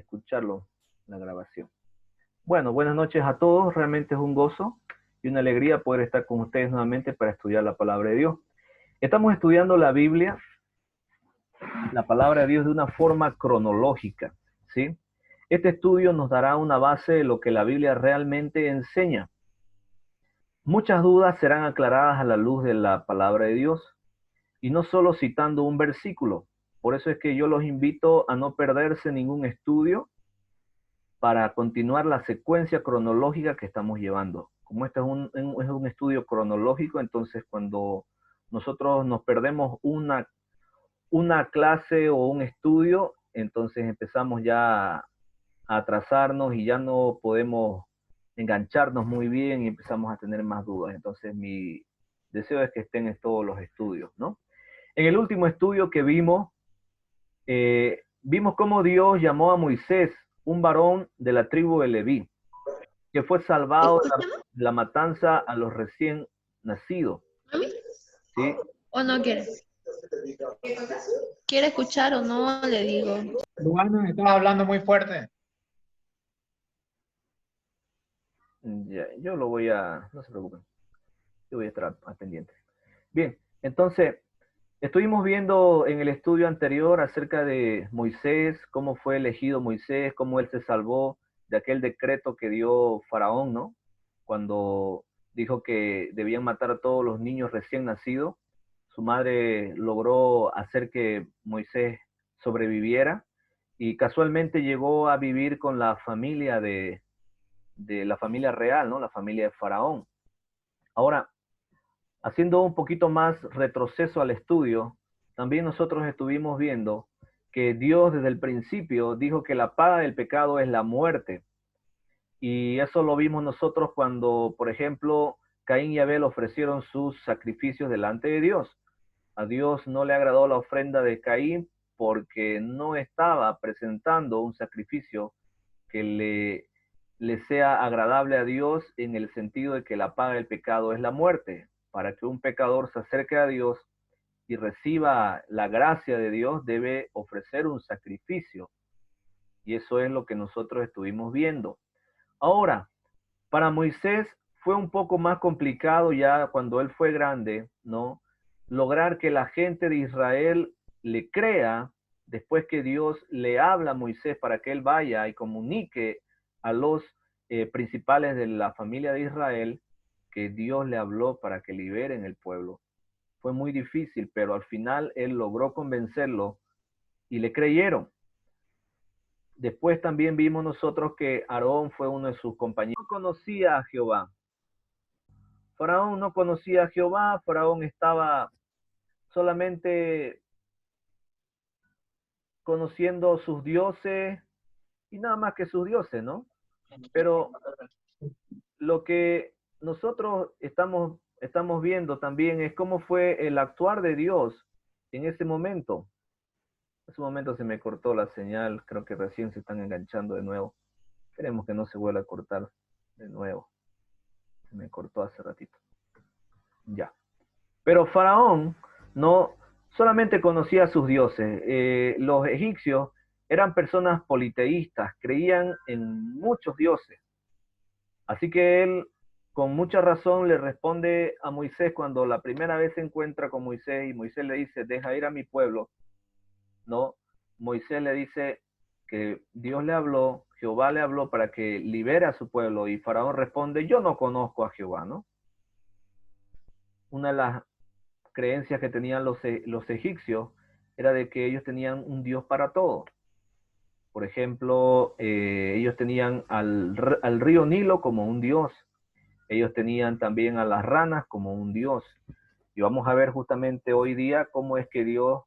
escucharlo, la grabación. Bueno, buenas noches a todos. Realmente es un gozo y una alegría poder estar con ustedes nuevamente para estudiar la palabra de Dios. Estamos estudiando la Biblia, la palabra de Dios, de una forma cronológica, ¿sí? Este estudio nos dará una base de lo que la Biblia realmente enseña. Muchas dudas serán aclaradas a la luz de la palabra de Dios y no solo citando un versículo. Por eso es que yo los invito a no perderse ningún estudio para continuar la secuencia cronológica que estamos llevando. Como este es un estudio cronológico, entonces cuando nosotros nos perdemos una clase o un estudio, entonces empezamos ya a atrasarnos y ya no podemos engancharnos muy bien y empezamos a tener más dudas. Entonces mi deseo es que estén en todos los estudios, ¿no? En el último estudio que vimos, vimos cómo Dios llamó a Moisés, un varón de la tribu de Leví, que fue salvado de la matanza a los recién nacidos. ¿Sí? ¿O no quiere? ¿Quiere escuchar o no? Le digo. Luana, estás hablando muy fuerte. Ya, yo lo voy a, no se preocupen, yo voy a estar pendiente. Bien, entonces, estuvimos viendo en el estudio anterior acerca de Moisés, cómo fue elegido Moisés, cómo él se salvó de aquel decreto que dio Faraón, ¿no? Cuando dijo que debían matar a todos los niños recién nacidos. Su madre logró hacer que Moisés sobreviviera y casualmente llegó a vivir con la familia de la familia real, ¿no? La familia de Faraón. Ahora, haciendo un poquito más retroceso al estudio, también nosotros estuvimos viendo que Dios desde el principio dijo que la paga del pecado es la muerte. Y eso lo vimos nosotros cuando, por ejemplo, Caín y Abel ofrecieron sus sacrificios delante de Dios. A Dios no le agradó la ofrenda de Caín porque no estaba presentando un sacrificio que le sea agradable a Dios en el sentido de que la paga del pecado es la muerte. Para que un pecador se acerque a Dios y reciba la gracia de Dios, debe ofrecer un sacrificio. Y eso es lo que nosotros estuvimos viendo. Ahora, para Moisés fue un poco más complicado ya cuando él fue grande, ¿no? Lograr que la gente de Israel le crea después que Dios le habla a Moisés para que él vaya y comunique a los principales de la familia de Israel que Dios le habló para que liberen el pueblo. Fue muy difícil, pero al final él logró convencerlo y le creyeron. Después también vimos nosotros que Aarón fue uno de sus compañeros. No conocía a Jehová. Faraón no conocía a Jehová, Faraón estaba solamente conociendo sus dioses y nada más que sus dioses, ¿no? Pero lo que nosotros estamos viendo también es cómo fue el actuar de Dios en ese momento. En ese momento se me cortó la señal, creo que recién se están enganchando de nuevo. Esperemos que no se vuelva a cortar de nuevo. Se me cortó hace ratito. Ya. Pero Faraón no solamente conocía a sus dioses. Los egipcios eran personas politeístas, creían en muchos dioses. Así que él, con mucha razón, le responde a Moisés cuando la primera vez se encuentra con Moisés y Moisés le dice, deja ir a mi pueblo, ¿no? Moisés le dice que Dios le habló, Jehová le habló para que libere a su pueblo y Faraón responde, yo no conozco a Jehová, ¿no? Una de las creencias que tenían los egipcios era de que ellos tenían un Dios para todo. Por ejemplo, ellos tenían al río Nilo como un Dios. Ellos tenían también a las ranas como un Dios. Y vamos a ver justamente hoy día cómo es que Dios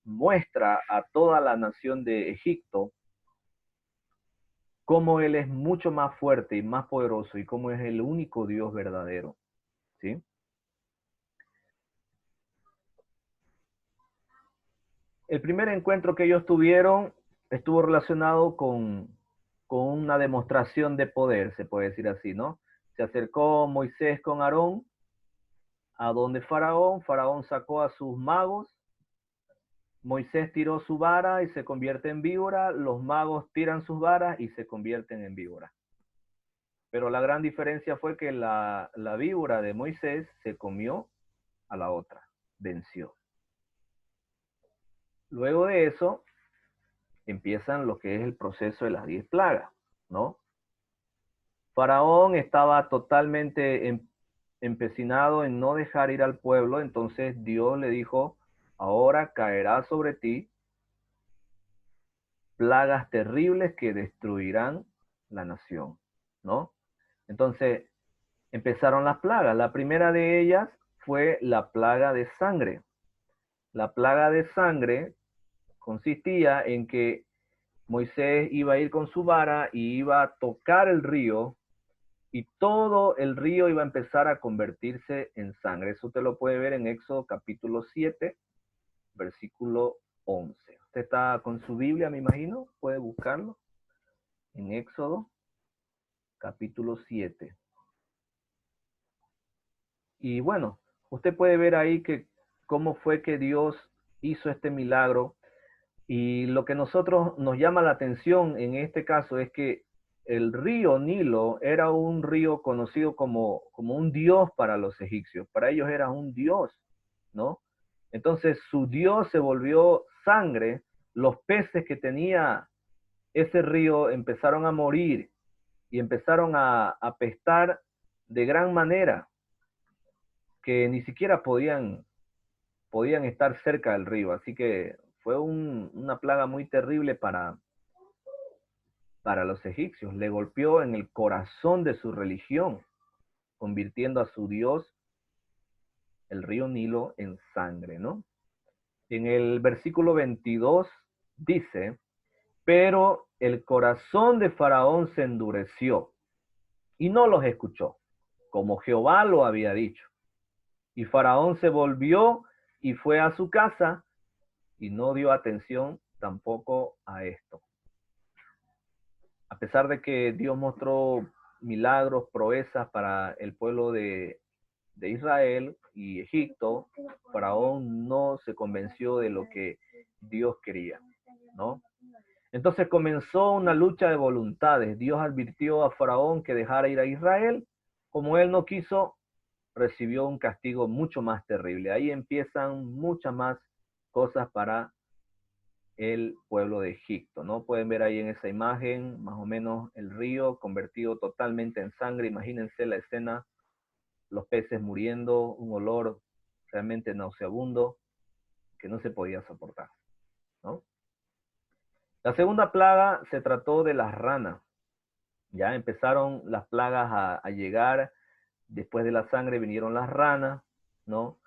muestra a toda la nación de Egipto cómo Él es mucho más fuerte y más poderoso y cómo es el único Dios verdadero. ¿Sí? El primer encuentro que ellos tuvieron estuvo relacionado con una demostración de poder, se puede decir así, ¿no? Se acercó Moisés con Aarón a donde Faraón sacó a sus magos Moisés tiró su vara y se convierte en víbora, los magos tiran sus varas y se convierten en víbora. Pero la gran diferencia fue que la víbora de Moisés se comió a la otra, venció. Luego de eso, empiezan lo que es el proceso de las 10 plagas, ¿no? Faraón estaba totalmente empecinado en no dejar ir al pueblo, entonces Dios le dijo, ahora caerá sobre ti plagas terribles que destruirán la nación, ¿no? Entonces empezaron las plagas. La primera de ellas fue la plaga de sangre. La plaga de sangre consistía en que Moisés iba a ir con su vara y iba a tocar el río y todo el río iba a empezar a convertirse en sangre. Eso usted lo puede ver en Éxodo capítulo 7, versículo 11. Usted está con su Biblia, me imagino, puede buscarlo en Éxodo capítulo 7. Y bueno, usted puede ver ahí que cómo fue que Dios hizo este milagro. Y lo que nosotros nos llama la atención en este caso es que el río Nilo era un río conocido como un dios para los egipcios. Para ellos era un dios, ¿no? Entonces su dios se volvió sangre. Los peces que tenía ese río empezaron a morir y empezaron a apestar de gran manera que ni siquiera podían estar cerca del río. Así que fue una plaga muy terrible para los egipcios. Le golpeó en el corazón de su religión, convirtiendo a su dios, el río Nilo, en sangre, ¿no? En el versículo 22 dice, pero el corazón de Faraón se endureció y no los escuchó, como Jehová lo había dicho. Y Faraón se volvió y fue a su casa y no dio atención tampoco a esto. A pesar de que Dios mostró milagros, proezas para el pueblo de Israel y Egipto, Faraón no se convenció de lo que Dios quería, ¿no? Entonces comenzó una lucha de voluntades. Dios advirtió a Faraón que dejara ir a Israel. Como él no quiso, recibió un castigo mucho más terrible. Ahí empiezan muchas más cosas para el pueblo de Egipto, ¿no? Pueden ver ahí en esa imagen, más o menos el río convertido totalmente en sangre. Imagínense la escena, los peces muriendo, un olor realmente nauseabundo que no se podía soportar, ¿no? La segunda plaga se trató de las ranas. Ya empezaron las plagas a llegar. Después de la sangre vinieron las ranas, ¿no?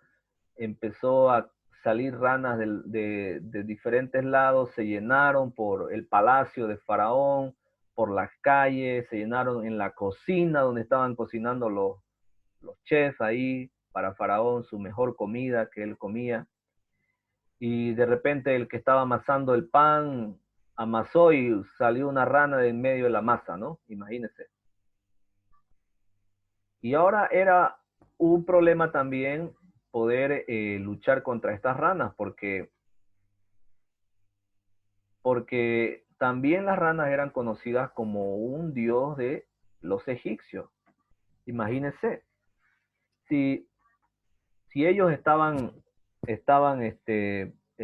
Empezó a salir ranas de diferentes lados, se llenaron por el palacio de Faraón, por las calles, se llenaron en la cocina donde estaban cocinando los chefs ahí para Faraón, su mejor comida que él comía. Y de repente el que estaba amasando el pan amasó y salió una rana de en medio de la masa, ¿no? Imagínense. Y ahora era un problema también poder luchar contra estas ranas, porque también las ranas eran conocidas como un dios de los egipcios. Imagínense, si ellos estaban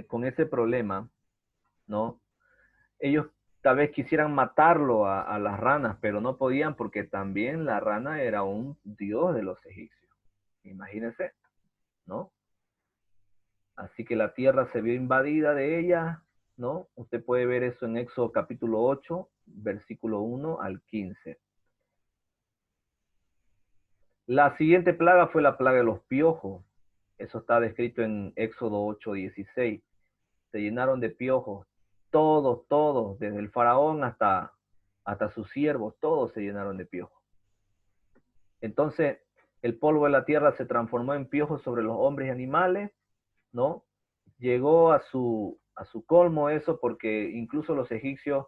con ese problema, ¿no? Ellos tal vez quisieran matarlo a las ranas, pero no podían porque también la rana era un dios de los egipcios. Imagínense, ¿no? Así que la tierra se vio invadida de ella, ¿no? Usted puede ver eso en Éxodo capítulo 8, versículo 1 al 15. La siguiente plaga fue la plaga de los piojos. Eso está descrito en Éxodo 8, 16. Se llenaron de piojos. Todos, desde el faraón hasta sus siervos, todos se llenaron de piojos. Entonces, el polvo de la tierra se transformó en piojos sobre los hombres y animales, ¿no? Llegó a su colmo eso porque incluso los egipcios,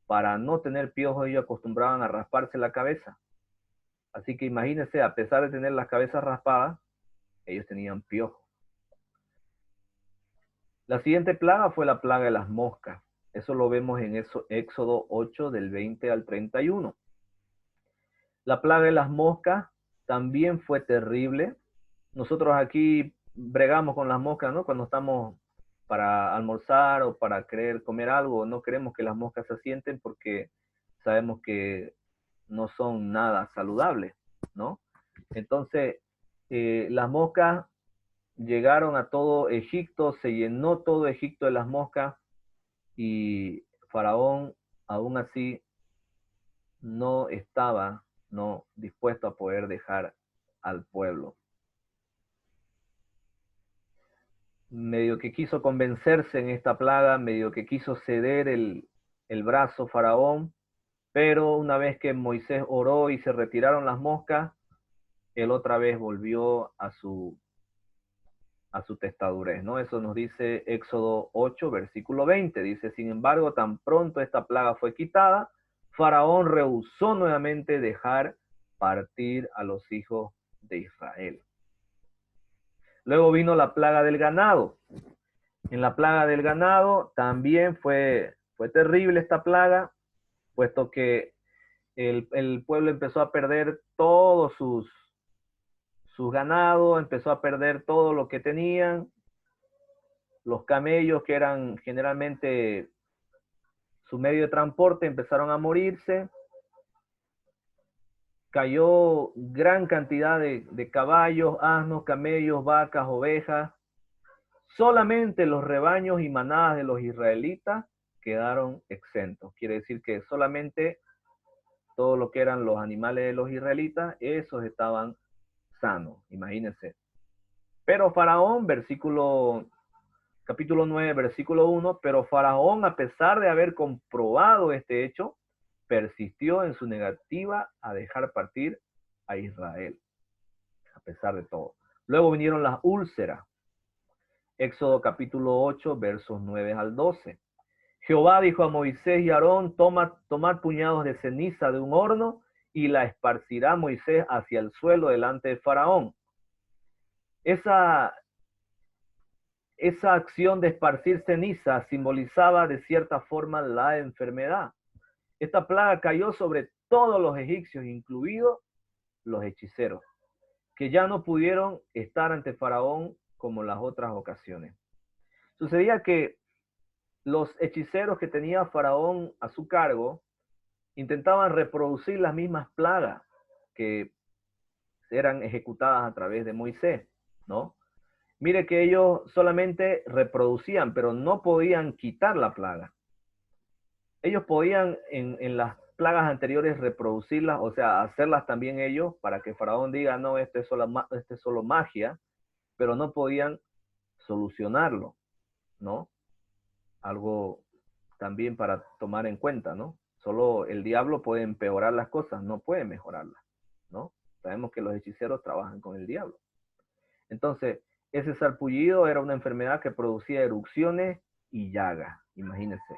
para no tener piojos, ellos acostumbraban a rasparse la cabeza. Así que imagínense, a pesar de tener las cabezas raspadas, ellos tenían piojos. La siguiente plaga fue la plaga de las moscas. Eso lo vemos en Éxodo 8 del 20 al 31. La plaga de las moscas también fue terrible. Nosotros aquí bregamos con las moscas, ¿no? Cuando estamos para almorzar o para querer comer algo, no queremos que las moscas se asienten porque sabemos que no son nada saludables, ¿no? Entonces, las moscas llegaron a todo Egipto, se llenó todo Egipto de las moscas y Faraón aún así no estaba dispuesto a poder dejar al pueblo. Medio que quiso convencerse en esta plaga, medio que quiso ceder el brazo Faraón, pero una vez que Moisés oró y se retiraron las moscas, él otra vez volvió a su testadurez, ¿no? Eso nos dice Éxodo 8, versículo 20. Dice, sin embargo, tan pronto esta plaga fue quitada, Faraón rehusó nuevamente dejar partir a los hijos de Israel. Luego vino la plaga del ganado. En la plaga del ganado también fue terrible esta plaga, puesto que el pueblo empezó a perder todos sus ganados, empezó a perder todo lo que tenían. Los camellos, que eran generalmente su medio de transporte, empezaron a morirse. Cayó gran cantidad de caballos, asnos, camellos, vacas, ovejas. Solamente los rebaños y manadas de los israelitas quedaron exentos. Quiere decir que solamente todo lo que eran los animales de los israelitas, esos estaban sanos, imagínense. Pero Faraón, capítulo 9, versículo 1, pero Faraón, a pesar de haber comprobado este hecho, persistió en su negativa a dejar partir a Israel, a pesar de todo. Luego vinieron las úlceras. Éxodo capítulo 8, versos 9 al 12. Jehová dijo a Moisés y Aarón, tomad puñados de ceniza de un horno y la esparcirá Moisés hacia el suelo delante de Faraón. Esa acción de esparcir ceniza simbolizaba de cierta forma la enfermedad. Esta plaga cayó sobre todos los egipcios, incluidos los hechiceros, que ya no pudieron estar ante Faraón como las otras ocasiones. Sucedía que los hechiceros que tenía Faraón a su cargo intentaban reproducir las mismas plagas que eran ejecutadas a través de Moisés, ¿no? Mire que ellos solamente reproducían, pero no podían quitar la plaga. Ellos podían en las plagas anteriores reproducirlas, o sea, hacerlas también ellos para que Faraón diga, no, esto es solo magia, pero no podían solucionarlo, ¿no? Algo también para tomar en cuenta, ¿no? Solo el diablo puede empeorar las cosas, no puede mejorarlas, ¿no? Sabemos que los hechiceros trabajan con el diablo. Entonces, ese sarpullido era una enfermedad que producía erupciones y llagas, imagínense.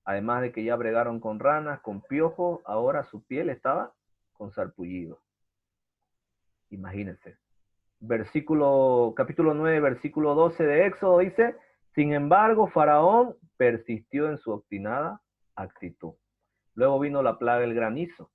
Además de que ya bregaron con ranas, con piojos, ahora su piel estaba con sarpullido. Imagínense. Capítulo 9, versículo 12 de Éxodo dice, sin embargo, Faraón persistió en su obstinada actitud. Luego vino la plaga del granizo.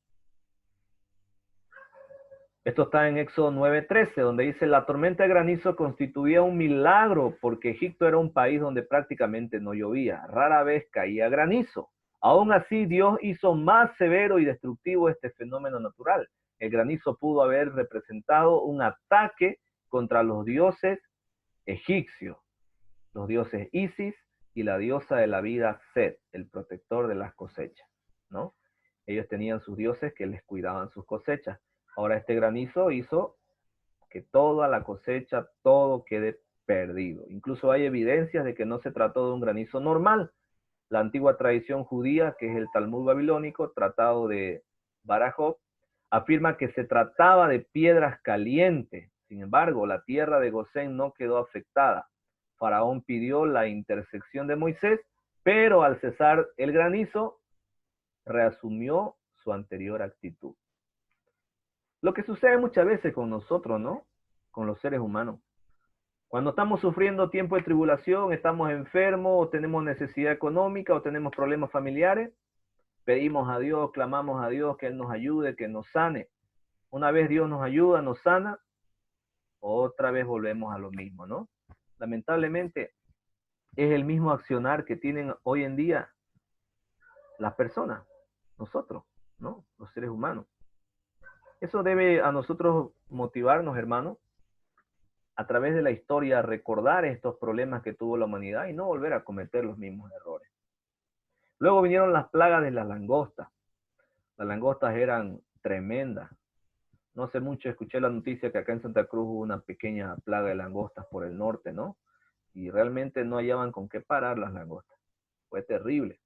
Esto está en Éxodo 9:13, donde dice, la tormenta de granizo constituía un milagro porque Egipto era un país donde prácticamente no llovía, rara vez caía granizo. Aún así, Dios hizo más severo y destructivo este fenómeno natural. El granizo pudo haber representado un ataque contra los dioses egipcios, los dioses Isis y la diosa de la vida Set, el protector de las cosechas, ¿no? Ellos tenían sus dioses que les cuidaban sus cosechas. Ahora este granizo hizo que toda la cosecha, todo quede perdido. Incluso hay evidencias de que no se trató de un granizo normal. La antigua tradición judía, que es el Talmud babilónico, tratado de Barajov, afirma que se trataba de piedras calientes. Sin embargo, la tierra de Gosén no quedó afectada. Faraón pidió la intersección de Moisés, pero al cesar el granizo, reasumió su anterior actitud. Lo que sucede muchas veces con nosotros, ¿no? Con los seres humanos. Cuando estamos sufriendo tiempo de tribulación, estamos enfermos, o tenemos necesidad económica, o tenemos problemas familiares, pedimos a Dios, clamamos a Dios que Él nos ayude, que nos sane. Una vez Dios nos ayuda, nos sana, otra vez volvemos a lo mismo, ¿no? Lamentablemente, es el mismo accionar que tienen hoy en día las personas, nosotros, ¿no? Los seres humanos. Eso debe a nosotros motivarnos, hermanos, a través de la historia, recordar estos problemas que tuvo la humanidad y no volver a cometer los mismos errores. Luego vinieron las plagas de las langostas. Las langostas eran tremendas. No hace mucho escuché la noticia que acá en Santa Cruz hubo una pequeña plaga de langostas por el norte, ¿no? Y realmente no hallaban con qué parar las langostas. Fue terrible.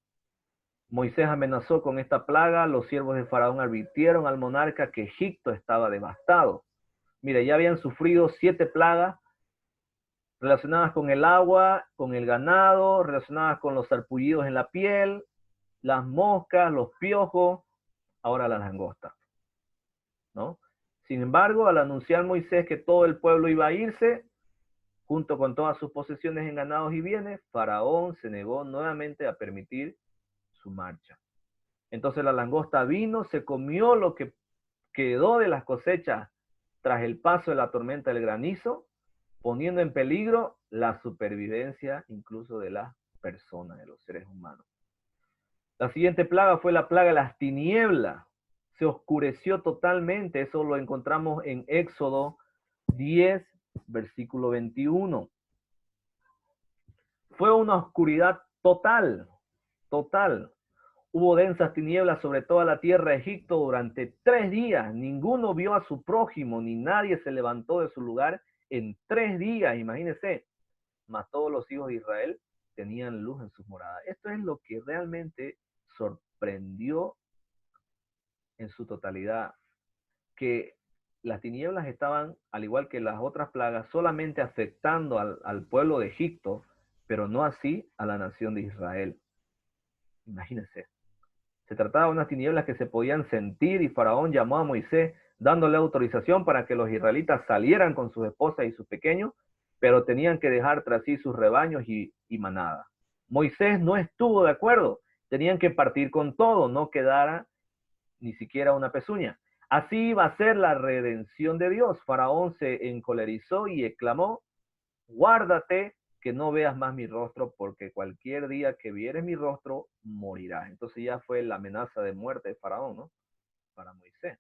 Moisés amenazó con esta plaga, los siervos de Faraón advirtieron al monarca que Egipto estaba devastado. Mire, ya habían sufrido 7 plagas relacionadas con el agua, con el ganado, relacionadas con los sarpullidos en la piel, las moscas, los piojos, ahora las langostas, ¿no? Sin embargo, al anunciar Moisés que todo el pueblo iba a irse, junto con todas sus posesiones en ganados y bienes, Faraón se negó nuevamente a permitir su marcha. Entonces la langosta vino, se comió lo que quedó de las cosechas tras el paso de la tormenta del granizo, poniendo en peligro la supervivencia incluso de las personas, de los seres humanos. La siguiente plaga fue la plaga de las tinieblas. Se oscureció totalmente, eso lo encontramos en Éxodo 10, versículo 21. Fue una oscuridad total, total. Hubo densas tinieblas sobre toda la tierra de Egipto durante 3 días. Ninguno vio a su prójimo, ni nadie se levantó de su lugar en 3 días. Imagínense, mas todos los hijos de Israel tenían luz en sus moradas. Esto es lo que realmente sorprendió en su totalidad, que las tinieblas estaban, al igual que las otras plagas, solamente afectando al pueblo de Egipto, pero no así a la nación de Israel. Imagínense. Se trataba de unas tinieblas que se podían sentir y Faraón llamó a Moisés dándole autorización para que los israelitas salieran con sus esposas y sus pequeños, pero tenían que dejar tras sí sus rebaños y manadas. Moisés no estuvo de acuerdo, tenían que partir con todo, no quedara ni siquiera una pezuña. Así iba a ser la redención de Dios. Faraón se encolerizó y exclamó: guárdate que no veas más mi rostro, porque cualquier día que vieres mi rostro, morirás. Entonces ya fue la amenaza de muerte de Faraón, ¿no? Para Moisés.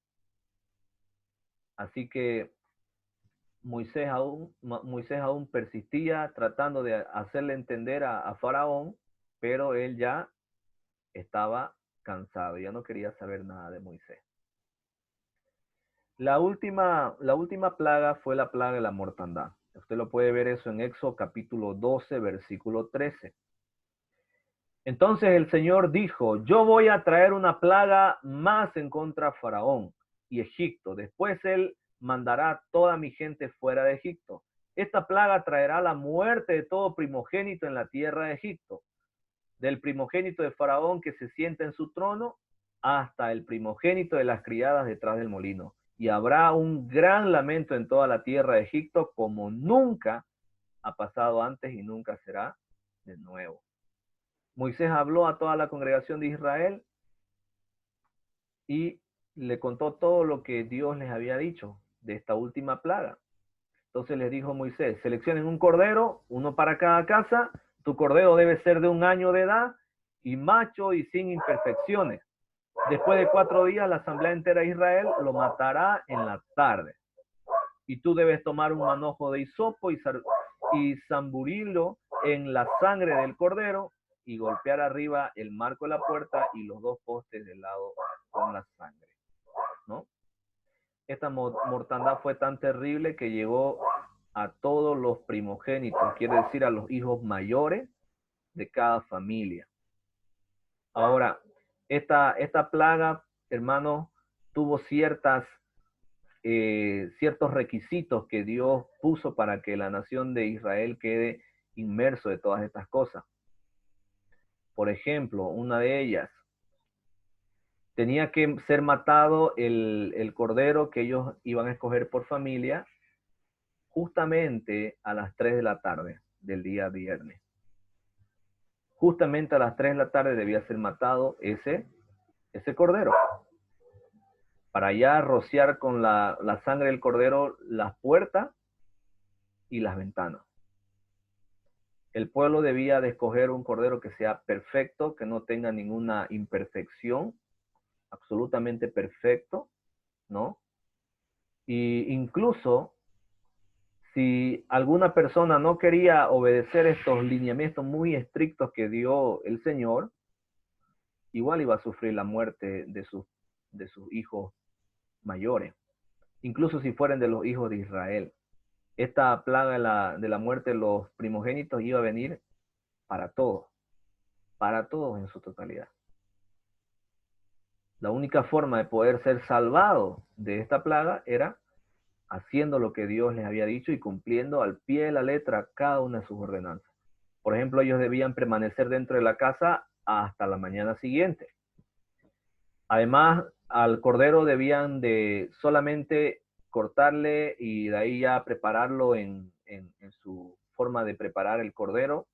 Así que Moisés aún persistía tratando de hacerle entender a Faraón, pero él ya estaba cansado, ya no quería saber nada de Moisés. La última plaga fue la plaga de la mortandad. Usted lo puede ver eso en Éxodo capítulo 12, versículo 13. Entonces el Señor dijo: yo voy a traer una plaga más en contra de Faraón y Egipto. Después él mandará a toda mi gente fuera de Egipto. Esta plaga traerá la muerte de todo primogénito en la tierra de Egipto, del primogénito de Faraón que se sienta en su trono hasta el primogénito de las criadas detrás del molino. Y habrá un gran lamento en toda la tierra de Egipto, como nunca ha pasado antes y nunca será de nuevo. Moisés habló a toda la congregación de Israel y le contó todo lo que Dios les había dicho de esta última plaga. Entonces les dijo Moisés: seleccionen un cordero, uno para cada casa. Tu cordero debe ser de 1 año de edad y macho y sin imperfecciones. Después de 4 días, la asamblea entera de Israel lo matará en la tarde. Y tú debes tomar un manojo de hisopo y zamburirlo en la sangre del cordero y golpear arriba el marco de la puerta y los 2 postes del lado con la sangre, ¿no? Esta mortandad fue tan terrible que llegó a todos los primogénitos, quiere decir a los hijos mayores de cada familia. Ahora, esta plaga, hermano, tuvo ciertos requisitos que Dios puso para que la nación de Israel quede inmerso de todas estas cosas. Por ejemplo, una de ellas, tenía que ser matado el cordero que ellos iban a escoger por familia, justamente a las 3 de la tarde del día viernes. Justamente a las 3 de la tarde debía ser matado ese cordero, para ya rociar con la sangre del cordero las puertas y las ventanas. El pueblo debía de escoger un cordero que sea perfecto, que no tenga ninguna imperfección, absolutamente perfecto, ¿no? Y incluso si alguna persona no quería obedecer estos lineamientos muy estrictos que dio el Señor, igual iba a sufrir la muerte de sus hijos mayores, incluso si fueran de los hijos de Israel. Esta plaga de la muerte de los primogénitos iba a venir para todos en su totalidad. La única forma de poder ser salvado de esta plaga era haciendo lo que Dios les había dicho y cumpliendo al pie de la letra cada una de sus ordenanzas. Por ejemplo, ellos debían permanecer dentro de la casa hasta la mañana siguiente. Además, al cordero debían de solamente cortarle y de ahí ya prepararlo en su forma de preparar el cordero.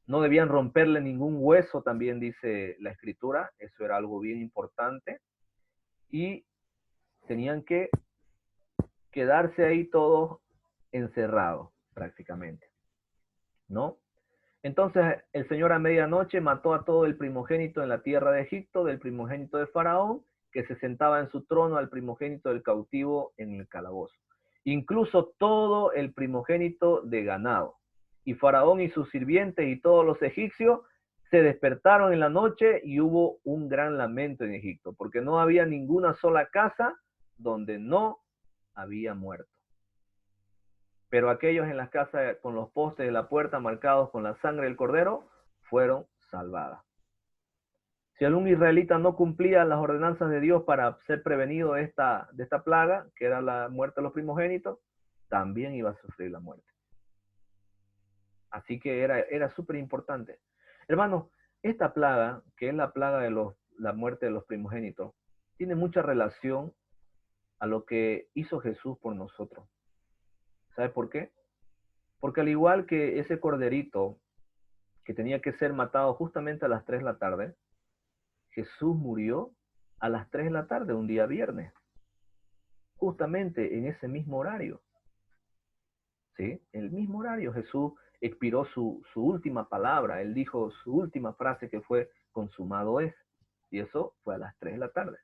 No debían romperle ningún hueso, también dice la escritura, eso era algo bien importante. Y tenían que quedarse ahí todos encerrados prácticamente, ¿no? Entonces el Señor a medianoche mató a todo el primogénito en la tierra de Egipto, del primogénito de Faraón, que se sentaba en su trono, al primogénito del cautivo en el calabozo. Incluso todo el primogénito de ganado. Y Faraón y sus sirvientes y todos los egipcios se despertaron en la noche y hubo un gran lamento en Egipto, porque no había ninguna sola casa donde no había muerto. Pero aquellos en las casas con los postes de la puerta marcados con la sangre del cordero fueron salvadas. Si algún israelita no cumplía las ordenanzas de Dios para ser prevenido de esta plaga, que era la muerte de los primogénitos, también iba a sufrir la muerte. Así que era súper importante. Hermanos, esta plaga, que es la plaga de la muerte de los primogénitos, tiene mucha relación a lo que hizo Jesús por nosotros. ¿Sabe por qué? Porque al igual que ese corderito que tenía que ser matado justamente a las 3 de la tarde, Jesús murió a las 3 de la tarde, un día viernes, justamente en ese mismo horario. ¿Sí? En el mismo horario Jesús expiró su última palabra, él dijo su última frase que fue consumado es, y eso fue a las 3 de la tarde.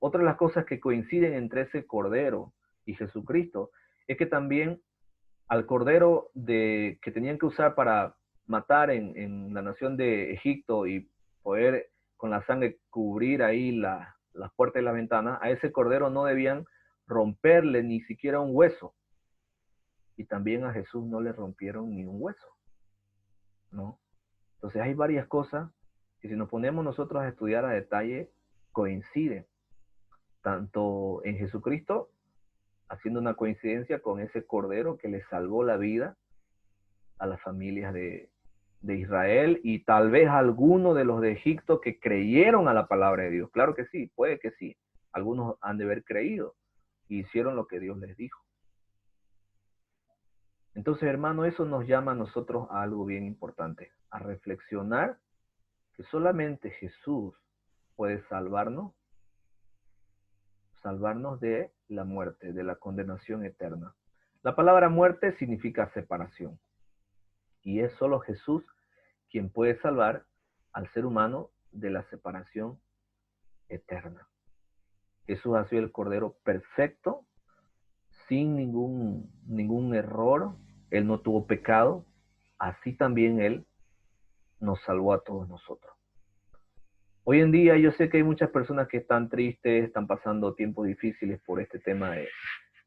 Otra de las cosas que coinciden entre ese cordero y Jesucristo es que también al cordero que tenían que usar para matar en la nación de Egipto y poder con la sangre cubrir ahí las puertas y las ventanas, a ese cordero no debían romperle ni siquiera un hueso. Y también a Jesús no le rompieron ni un hueso, ¿no? Entonces hay varias cosas que si nos ponemos nosotros a estudiar a detalle, coinciden, tanto en Jesucristo, haciendo una coincidencia con ese cordero que le salvó la vida a las familias de Israel y tal vez a algunos de los de Egipto que creyeron a la palabra de Dios. Claro que sí, puede que sí. Algunos han de haber creído y hicieron lo que Dios les dijo. Entonces, hermano, eso nos llama a nosotros a algo bien importante, a reflexionar que solamente Jesús puede salvarnos de la muerte, de la condenación eterna. La palabra muerte significa separación. Y es solo Jesús quien puede salvar al ser humano de la separación eterna. Jesús ha sido el Cordero perfecto, sin ningún error. Él no tuvo pecado. Así también Él nos salvó a todos nosotros. Hoy en día yo sé que hay muchas personas que están tristes, están pasando tiempos difíciles por este tema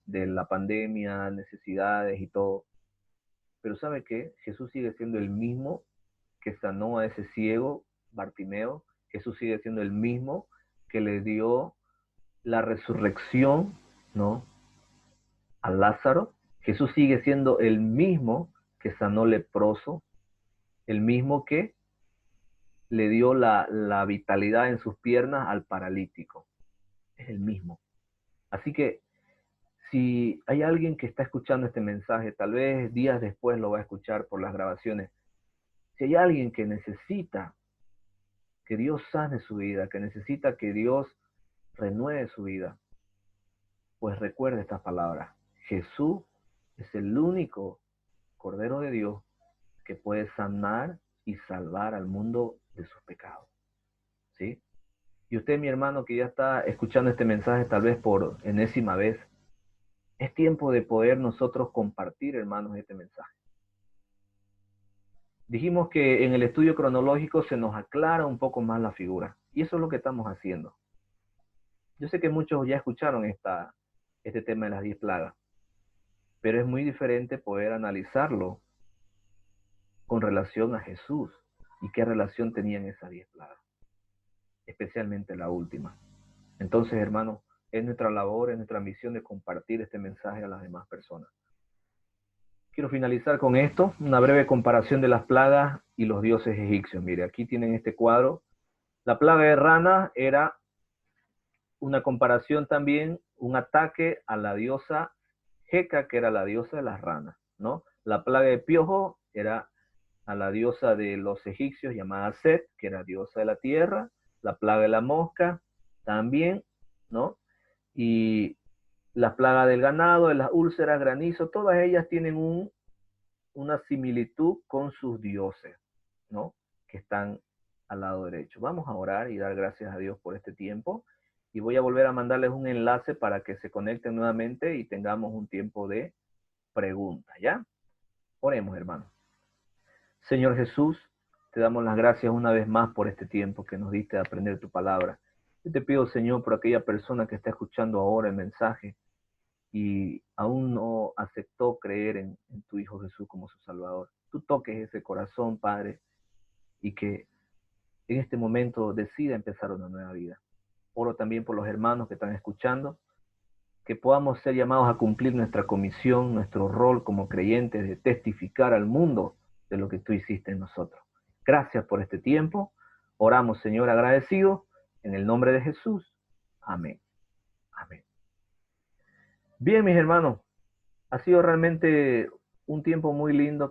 de la pandemia, necesidades y todo. Pero ¿sabe qué? Jesús sigue siendo el mismo que sanó a ese ciego, Bartimeo. Jesús sigue siendo el mismo que le dio la resurrección, ¿no?, a Lázaro. Jesús sigue siendo el mismo que sanó leproso, el mismo que le dio la vitalidad en sus piernas al paralítico. Es el mismo. Así que Si hay alguien que está escuchando este mensaje, tal vez días después lo va a escuchar por las grabaciones. Si hay alguien que necesita que Dios sane su vida, que necesita que Dios renueve su vida, pues recuerde estas palabras. Jesús es el único Cordero de Dios que puede sanar y salvar al mundo de sus pecados. ¿Sí? Y usted, mi hermano, que ya está escuchando este mensaje tal vez por enésima vez, es tiempo de poder nosotros compartir, hermanos, este mensaje. Dijimos que en el estudio cronológico se nos aclara un poco más la figura. Y eso es lo que estamos haciendo. Yo sé que muchos ya escucharon este tema de las 10 plagas, pero es muy diferente poder analizarlo con relación a Jesús y qué relación tenían esas 10 plagas, especialmente la última. Entonces, hermanos, es nuestra labor, es nuestra misión de compartir este mensaje a las demás personas. Quiero finalizar con esto, una breve comparación de las plagas y los dioses egipcios. Mire, aquí tienen este cuadro. La plaga de rana era una comparación también, un ataque a la diosa Heca, que era la diosa de las ranas, ¿no? La plaga de piojo era a la diosa de los egipcios llamada Set, que era diosa de la tierra. La plaga de la mosca también, ¿no? Y la plaga del ganado, de las úlceras, granizo, todas ellas tienen una similitud con sus dioses, ¿no? Que están al lado derecho. Vamos a orar y dar gracias a Dios por este tiempo. Y voy a volver a mandarles un enlace para que se conecten nuevamente y tengamos un tiempo de preguntas, ¿ya? Oremos, hermano. Señor Jesús, te damos las gracias una vez más por este tiempo que nos diste de aprender tu palabra. Yo te pido, Señor, por aquella persona que está escuchando ahora el mensaje y aún no aceptó creer en tu Hijo Jesús como su Salvador. Tú toques ese corazón, Padre, y que en este momento decida empezar una nueva vida. Oro también por los hermanos que están escuchando, que podamos ser llamados a cumplir nuestra comisión, nuestro rol como creyentes de testificar al mundo de lo que tú hiciste en nosotros. Gracias por este tiempo. Oramos, Señor, agradecido, en el nombre de Jesús. Amén. Amén. Bien, mis hermanos, ha sido realmente un tiempo muy lindo